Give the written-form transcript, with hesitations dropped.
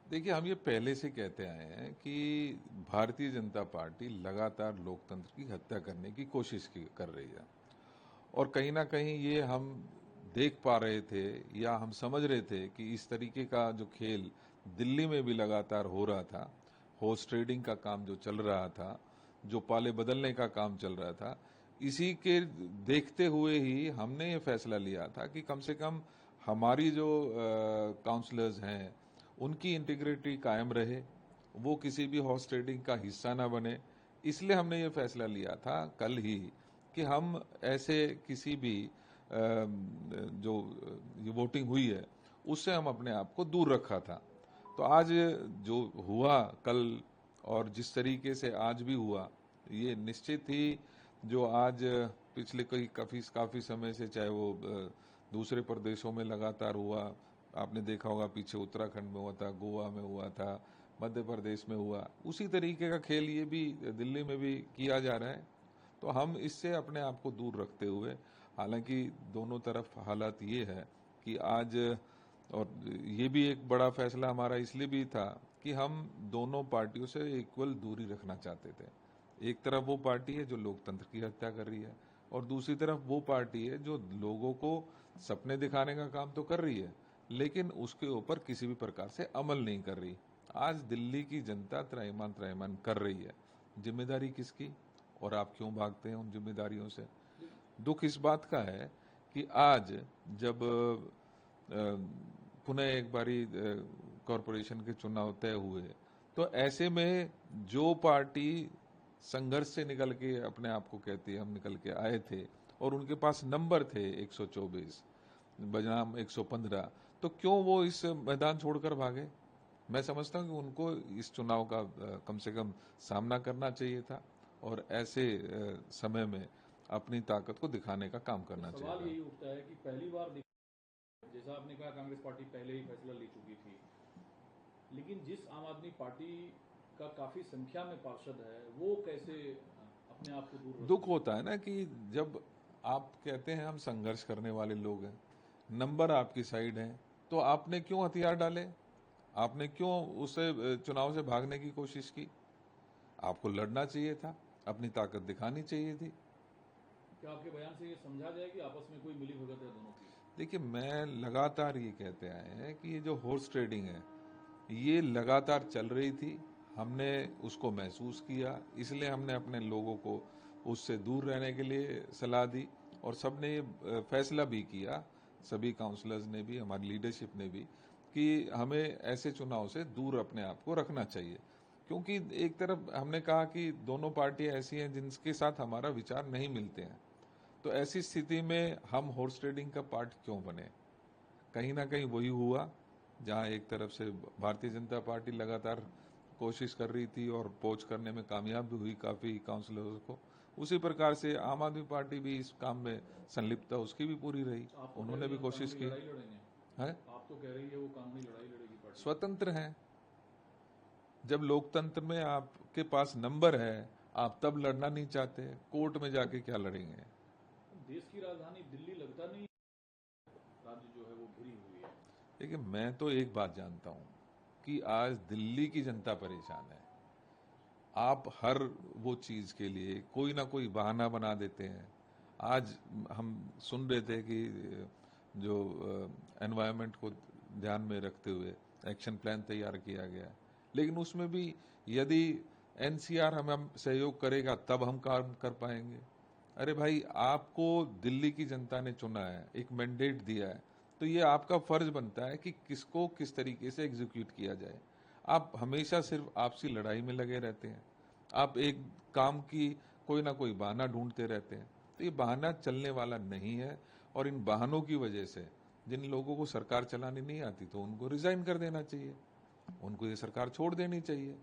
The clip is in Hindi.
देखिए, हम ये पहले से कहते आए हैं कि भारतीय जनता पार्टी लगातार लोकतंत्र की हत्या करने की कर रही है। और कहीं ना कहीं ये हम देख पा रहे थे या हम समझ रहे थे कि इस तरीके का जो खेल दिल्ली में भी लगातार हो रहा था, हॉर्स ट्रेडिंग का काम जो चल रहा था, जो पाले बदलने का काम चल रहा था, इसी के देखते हुए ही हमने ये फैसला लिया था कि कम से कम हमारी जो काउंसलर्स हैं उनकी इंटीग्रिटी कायम रहे, वो किसी भी हॉर्स ट्रेडिंग का हिस्सा ना बने। इसलिए हमने ये फैसला लिया था कल ही कि हम ऐसे किसी भी जो ये वोटिंग हुई है उससे हम अपने आप को दूर रखा था। तो आज जो हुआ कल और जिस तरीके से आज भी हुआ, ये निश्चित ही जो आज पिछले कई काफी काफी समय से, चाहे वो दूसरे प्रदेशों में लगातार हुआ, आपने देखा होगा पीछे उत्तराखंड में हुआ था, गोवा में हुआ था, मध्य प्रदेश में हुआ, उसी तरीके का खेल ये भी दिल्ली में भी किया जा रहा है। तो हम इससे अपने आप को दूर रखते हुए, हालांकि दोनों तरफ हालात ये है कि आज, और ये भी एक बड़ा फैसला हमारा इसलिए भी था कि हम दोनों पार्टियों से इक्वल दूरी रखना चाहते थे। एक तरफ वो पार्टी है जो लोकतंत्र की हत्या कर रही है, और दूसरी तरफ वो पार्टी है जो लोगों को सपने दिखाने का काम तो कर रही है, लेकिन उसके ऊपर किसी भी प्रकार से अमल नहीं कर रही। आज दिल्ली की जनता त्रयमान त्रयमान कर रही है। जिम्मेदारी किसकी, और आप क्यों भागते हैं उन जिम्मेदारियों से? दुख इस बात का है कि आज जब पुनः एक बारी कॉरपोरेशन के चुनाव तय हुए, तो ऐसे में जो पार्टी संघर्ष से निकल के अपने आप को कहती है हम निकल के आए थे, और उनके पास नंबर थे 124 बनाम 115, तो क्यों वो इस मैदान छोड़कर भागे? मैं समझता हूँ कि उनको इस चुनाव का कम से कम सामना करना चाहिए था, और ऐसे समय में अपनी ताकत को दिखाने का काम करना चाहिए सवाल था। यही उठता है कि पहली बार जैसा आपने कहा कांग्रेस पार्टी पहले ही फैसला ले चुकी थी, लेकिन जिस आम आदमी पार्टी का काफी संख्या में पार्षद है वो कैसे अपने आप को दूर रख दुख सकते होता है ना कि जब आप कहते हैं हम संघर्ष करने वाले लोग हैं, नंबर आपकी साइड है, तो आपने क्यों हथियार डाले? आपने क्यों उसे चुनाव से भागने की कोशिश की? आपको लड़ना चाहिए था, अपनी ताकत दिखानी चाहिए थी। हैं? क्या आपके बयान से ये समझा जाए कि आपस में कोई मिली भगत है दोनों की? देखिए, मैं लगातार ये कहते आए हैं कि ये जो हॉर्स ट्रेडिंग है ये लगातार चल रही थी। हमने उसको महसूस किया, इसलिए हमने अपने लोगों को उससे दूर रहने के लिए सलाह दी, और सबने ये फैसला भी किया, सभी काउंसलर्स ने भी, हमारी लीडरशिप ने भी, कि हमें ऐसे चुनाव से दूर अपने आप को रखना चाहिए। क्योंकि एक तरफ हमने कहा कि दोनों पार्टियां ऐसी हैं जिनके साथ हमारा विचार नहीं मिलते हैं, तो ऐसी स्थिति में हम हॉर्स ट्रेडिंग का पार्ट क्यों बने? कहीं ना कहीं वही हुआ, जहां एक तरफ से भारतीय जनता पार्टी लगातार कोशिश कर रही थी और पोच करने में कामयाब भी हुई काफी काउंसलर्स को, उसी प्रकार से आम आदमी पार्टी भी इस काम में संलिप्त था, उसकी भी पूरी रही, आप तो कह उन्होंने रही भी है हम कोशिश कानूनी की लड़ाई लड़ेंगे। है। आप तो कह रही है वो कानूनी लड़ाई लड़ेगी पार्टी। स्वतंत्र हैं। जब लोकतंत्र में आपके पास नंबर है, आप तब लड़ना नहीं चाहते, कोर्ट में जाके क्या लड़ेंगे? देश की राजधानी दिल्ली लगता नहीं राज्य जो है वो घिरी हुई है। देखिए, मैं तो एक बात जानता हूं कि आज दिल्ली की जनता परेशान है। आप हर वो चीज के लिए कोई ना कोई बहाना बना देते हैं। आज हम सुन रहे थे कि जो एनवायरनमेंट को ध्यान में रखते हुए एक्शन प्लान तैयार किया गया है, लेकिन उसमें भी यदि एनसीआर हमें सहयोग करेगा तब हम काम कर पाएंगे। अरे भाई, आपको दिल्ली की जनता ने चुना है, एक मैंडेट दिया है, तो ये आपका फर्ज बनता है कि किसको किस तरीके से एग्जीक्यूट किया जाए। आप हमेशा सिर्फ आपसी लड़ाई में लगे रहते हैं, आप एक काम की कोई ना कोई बहाना ढूंढते रहते हैं, तो ये बहाना चलने वाला नहीं है। और इन बहानों की वजह से जिन लोगों को सरकार चलानी नहीं आती, तो उनको रिजाइन कर देना चाहिए, उनको ये सरकार छोड़ देनी चाहिए।